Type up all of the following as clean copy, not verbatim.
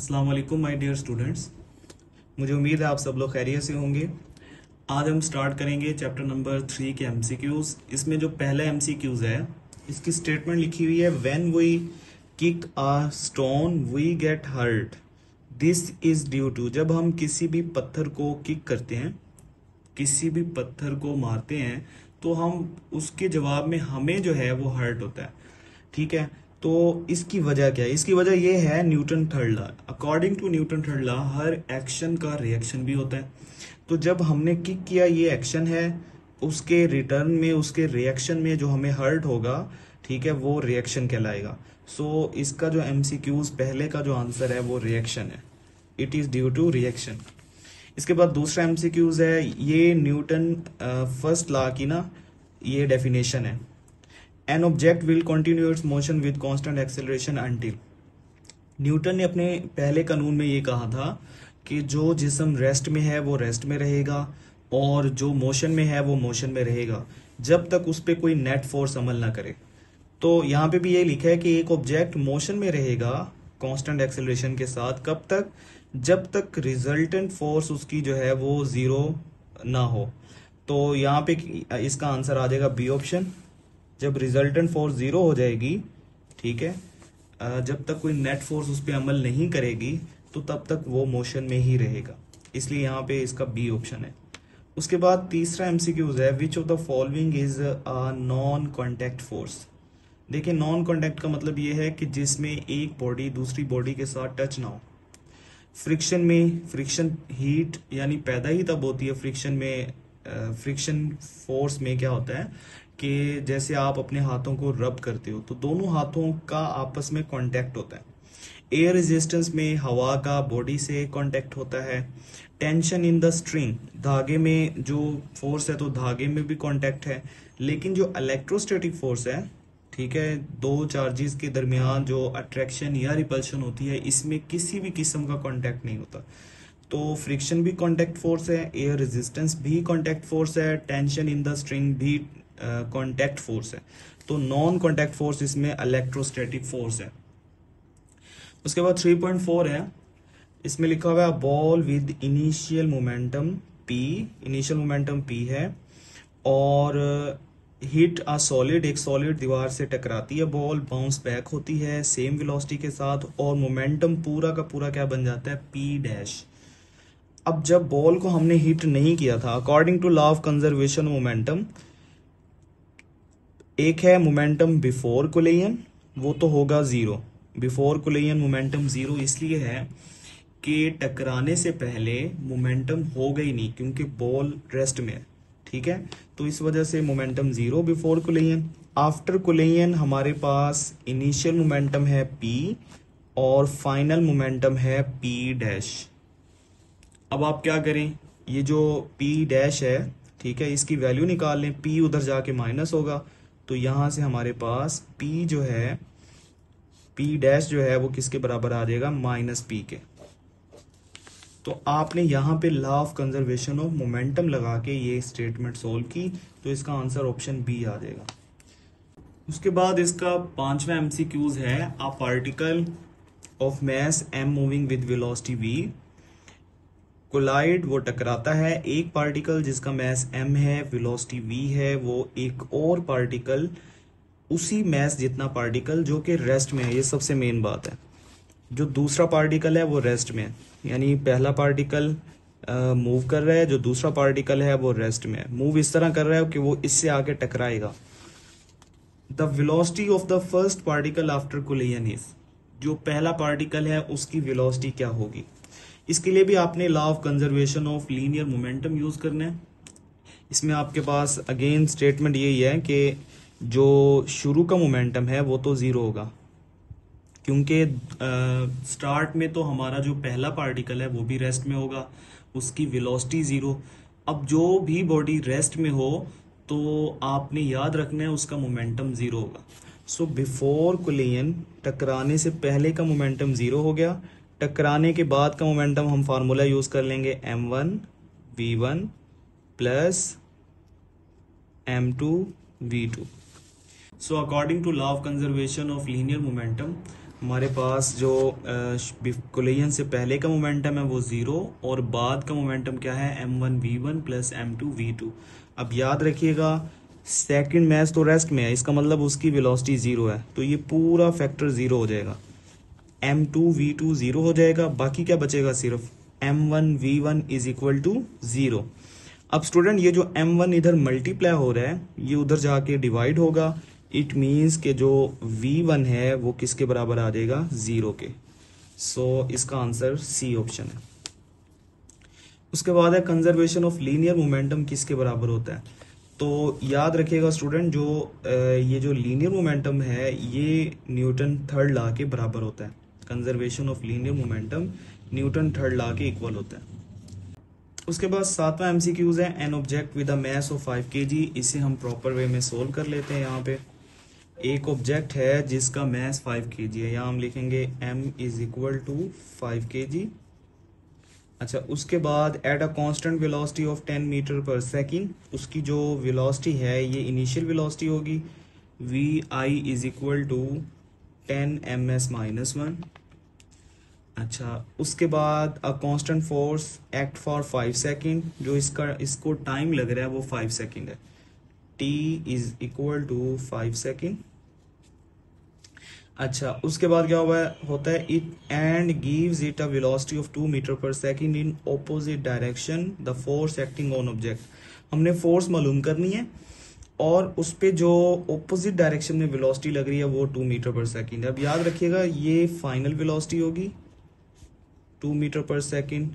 अस्सलाम वालेकुम my dear students. मुझे उम्मीद है आप सब लोग खैरियत से होंगे। आज हम स्टार्ट करेंगे चैप्टर नंबर 3 के एमसीक्यूज। इसमें जो पहला एमसीक्यूज है, इसकी स्टेटमेंट लिखी हुई है, when we kick a stone we get hurt, this is due to. जब हम किसी भी पत्थर को किक करते हैं, किसी भी पत्थर को मारते हैं, तो हम उसके जवाब में हमें जो है वो हर्ट होता है। ठीक है, तो इसकी वजह क्या है? इसकी वजह यह है Newton third law. According to Newton third law, हर एक्शन का रिएक्शन भी होता है। तो जब हमने किक किया, ये एक्शन है, उसके रिटर्न में, उसके रिएक्शन में जो हमें हर्ट होगा, ठीक है, वो रिएक्शन कहलाएगा। सो इसका जो एमसीक्यूज पहले का जो आंसर है वो रिएक्शन है। It is due to reaction. इसके बाद दूसरा एमसीक्यूज है, ये न्यूटन फर्स्ट लॉ की ना ये डेफिनेशन है। An object will continue its motion with constant acceleration until. Newton ने अपने पहले कानून में ये कहा था कि जो जिस्म रेस्ट में है वो रेस्ट में रहेगा, और जो मोशन में है वो मोशन में रहेगा, जब तक उस पर कोई नेट फोर्स अमल ना करे। तो यहाँ पे भी ये लिखा है कि एक ऑब्जेक्ट मोशन में रहेगा कांस्टेंट एक्सेलरेशन के साथ, कब तक? जब तक रिजल्टेंट फोर्स उसकी जो है वो जीरो ना हो। तो यहाँ पे इसका आंसर आ जाएगा बी ऑप्शन। जब रिजल्टेंट फोर्स जीरो हो जाएगी, ठीक है, जब तक कोई नेट फोर्स उस पर अमल नहीं करेगी, तो तब तक वो मोशन में ही रहेगा। इसलिए यहाँ पे इसका बी ऑप्शन है। उसके बाद तीसरा एमसीक्यूज है, which of the following is a non contact force. देखिए, नॉन कॉन्टैक्ट का मतलब ये है कि जिसमें एक बॉडी दूसरी बॉडी के साथ टच ना हो। फ्रिक्शन में, फ्रिक्शन हीट यानी पैदा ही तब होती है फ्रिक्शन में। फ्रिक्शन फोर्स में क्या होता है कि जैसे आप अपने हाथों को रब करते हो, तो दोनों हाथों का आपस में कांटेक्ट होता है। एयर रेजिस्टेंस में हवा का बॉडी से कांटेक्ट होता है। टेंशन इन द स्ट्रिंग, धागे में जो फोर्स है, तो धागे में भी कांटेक्ट है। लेकिन जो इलेक्ट्रोस्टैटिक फोर्स है, ठीक है, दो चार्जेस के दरमियान जो अट्रैक्शन या रिपल्शन होती है, इसमें किसी भी किस्म का कांटेक्ट नहीं होता। तो फ्रिक्शन भी कांटेक्ट फोर्स है, एयर रेजिस्टेंस भी कांटेक्ट फोर्स है, टेंशन इन द स्ट्रिंग भी कांटेक्ट फोर्स है। तो नॉन कांटेक्ट फोर्स इसमें इलेक्ट्रोस्टैटिक फोर्स है। उसके बाद 3.4 है, इसमें लिखा हुआ है ball with initial momentum P. Initial momentum P है, और हिट अ सॉलिड, एक सॉलिड दीवार से टकराती है बॉल, बाउंस बैक होती है सेम वेलोसिटी के साथ, और मोमेंटम पूरा का पूरा क्या बन जाता है? P dash. अब जब बॉल को हमने हिट नहीं किया था, according to law of conservation momentum, एक है मोमेंटम बिफोर कोलिजन, वो तो होगा zero. Before collision momentum zero इसलिए है कि टकराने से पहले मोमेंटम होगा ही नहीं, क्योंकि बॉल रेस्ट में है। ठीक है, तो इस वजह से momentum zero before collision. After collision हमारे पास इनिशियल मोमेंटम है पी, और फाइनल मोमेंटम है पी डैश। अब आप क्या करें, ये जो पी डैश है, ठीक है, इसकी वैल्यू निकाल लें। पी उधर जाके माइनस होगा, तो यहां से हमारे पास पी जो है, पी डैश जो है वो किसके बराबर आ जाएगा? माइनस पी के। तो आपने यहाँ पे law of conservation of momentum लगा के ये स्टेटमेंट सोल्व की, तो इसका आंसर ऑप्शन बी आ जाएगा। उसके बाद इसका पांचवा एमसीक्यूज है, a particle of mass m moving with velocity v collide, वो टकराता है। एक पार्टिकल जिसका मैस m है, वेलोसिटी v है, वो एक और पार्टिकल, उसी मैस जितना पार्टिकल जो कि रेस्ट में है। ये सबसे मेन बात है, जो दूसरा पार्टिकल है वो रेस्ट में है, यानी पहला पार्टिकल मूव कर रहा है, जो दूसरा पार्टिकल है वो रेस्ट में है। मूव इस तरह कर रहा है कि वो इससे आके टकराएगा। The velocity of the first particle after collision is, जो पहला पार्टिकल है उसकी वेलोसिटी क्या होगी? इसके लिए भी आपने law of conservation of linear momentum use करना है। इसमें आपके पास अगेन स्टेटमेंट यही है कि जो शुरू का मोमेंटम है वो तो जीरो होगा, क्योंकि स्टार्ट में तो हमारा जो पहला पार्टिकल है वो भी रेस्ट में होगा, उसकी वेलोसिटी जीरो। अब जो भी बॉडी रेस्ट में हो, तो आपने याद रखना है उसका मोमेंटम जीरो होगा। सो बिफोर कोलिजन, टकराने से पहले का मोमेंटम जीरो हो गया। टकराने के बाद का मोमेंटम हम फार्मूला यूज कर लेंगे, m1 v1 plus m2 v2। So according to law of conservation of linear momentum, हमारे पास जो कोलिजन से पहले का मोमेंटम है वो 0 और बाद का मोमेंटम क्या है m1v1 प्लस m2v2। अब याद रखिएगा सेकंड मैच तो रेस्ट में है, इसका मतलब उसकी वेलोसिटी 0 है, तो ये पूरा फैक्टर 0 हो जाएगा, m2v2 0 हो जाएगा, बाकी क्या बचेगा सिर्फ m1v1 इज इक्वल टू 0। अब स्टूडेंट ये जो m1 इधर मल्टीप्लाई हो रहा है ये उधर जाके डिवाइड होगा, इट मीन्स के जो v1 है वो किसके बराबर आ जाएगा 0 के। सो इसका आंसर सी ऑप्शन है। उसके बाद है कंजर्वेशन ऑफ लीनियर मोमेंटम किसके बराबर होता है। तो याद रखिएगा स्टूडेंट जो ये जो लीनियर मोमेंटम है ये न्यूटन थर्ड लॉ के बराबर होता है। Conservation of linear momentum Newton third law के इक्वल होता है। उसके बाद 7वां एमसीक्यूज है an object with a mass of 5 kg। इसे हम प्रॉपर वे में सोल्व कर लेते हैं। यहाँ पे एक ऑब्जेक्ट है जिसका मास 5 kg है, यहाँ हम लिखेंगे m is equal to 5 kg। अच्छा, उसके बाद at a constant velocity of 10 metre पर सेकंड, उसकी जो वेलोसिटी है ये इनिशियल वेलोसिटी होगी vi is equal to 10 ms-1। अच्छा, उसके बाद a constant force act for 5 second, जो इसको टाइम लग रहा है वो 5 सेकंड है, t is equal to 5 second. अच्छा, उसके बाद क्या होता है it and gives it a velocity of 2 meter पर second in opposite direction the force acting on object. हमने फोर्स मालूम करनी है और उस पे जो ऑपोजिट डायरेक्शन में वेलोसिटी लग रही है वो 2 मीटर पर सेकंड है। अब याद रखिएगा ये फाइनल वेलोसिटी होगी 2 मीटर पर सेकंड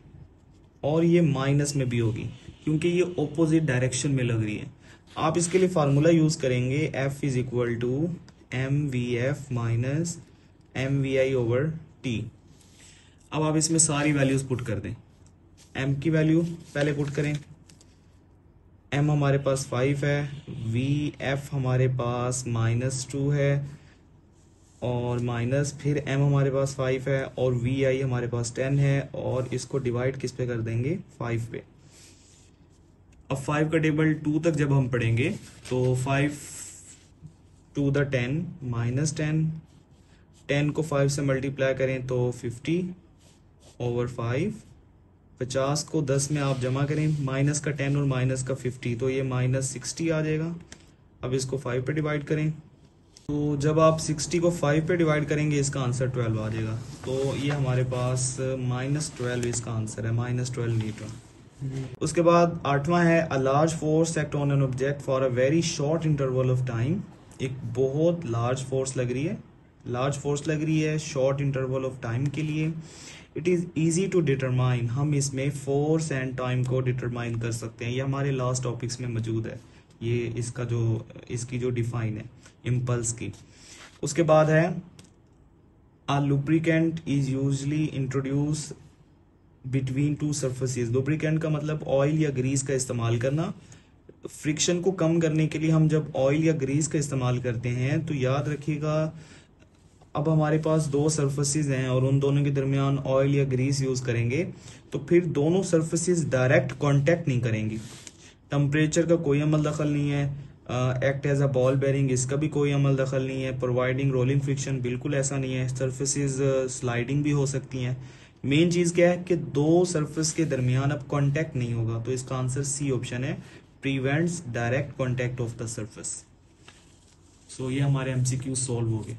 और ये माइनस में भी होगी क्योंकि ये ऑपोजिट डायरेक्शन में लग रही है। आप इसके लिए फार्मूला यूज करेंगे F is equal to mvf minus mvi over t। अब आप इसमें सारी वैल्यूज पुट कर दें। m की वैल्यू पहले पुट करें, m हमारे पास 5 है, vf हमारे पास -2 है और माइनस फिर m हमारे पास 5 है और vi हमारे पास 10 है और इसको डिवाइड किस पे कर देंगे 5 पे। अब 5 का टेबल 2 तक जब हम पढ़ेंगे तो 5 टू द 10 माइनस 10 को 5 से मल्टीप्लाई करें तो 50 ओवर 5, 50 को 10 में आप जमा करें, माइनस का 10 और माइनस का 50 तो ये -60 आ जाएगा। अब इसको 5 पे डिवाइड करें तो जब आप 60 को 5 पे डिवाइड करेंगे इसका आंसर 12 आ जाएगा। तो ये हमारे पास -12 इसका आंसर है, -12 न्यूटन। उसके बाद 8वां है a large force act on an object for a very short interval of time. एक बहुत लार्ज फोर्स लग रही है शॉर्ट इंटरवल ऑफ टाइम के लिए। It is easy to determine, हम इसमें फोर्स एंड टाइम को डिटरमाइन कर सकते हैं, ये हमारे लास्ट टॉपिक्स में मौजूद है, ये इसकी जो डिफाइन है इम्पल्स की। उसके बाद है अ lubricant is usually introduce between two surfaces. Lubricant का मतलब ऑयल या ग्रीस का इस्तेमाल करना। फ्रिक्शन को कम करने के लिए हम जब ऑयल या ग्रीस का इस्तेमाल करते हैं तो याद रखिएगा अब हमारे पास 2 सर्फेसिस हैं और उन दोनों के दरमियान ऑयल या ग्रीस यूज करेंगे तो फिर दोनों सर्फेसिस डायरेक्ट कांटेक्ट नहीं करेंगी। टेम्परेचर का कोई अमल दखल नहीं है, act as a ball bearing इसका भी कोई अमल दखल नहीं है, प्रोवाइडिंग रोलिंग फ्रिक्शन बिल्कुल ऐसा नहीं है, सर्फेसिस स्लाइडिंग भी हो सकती हैं। मेन चीज क्या है कि 2 सर्फेस के दरमियान अब कांटेक्ट नहीं होगा, तो इसका आंसर सी ऑप्शन है, prevents direct contact of the surface. So ये हमारे एमसीक्यू सॉल्व हो गए।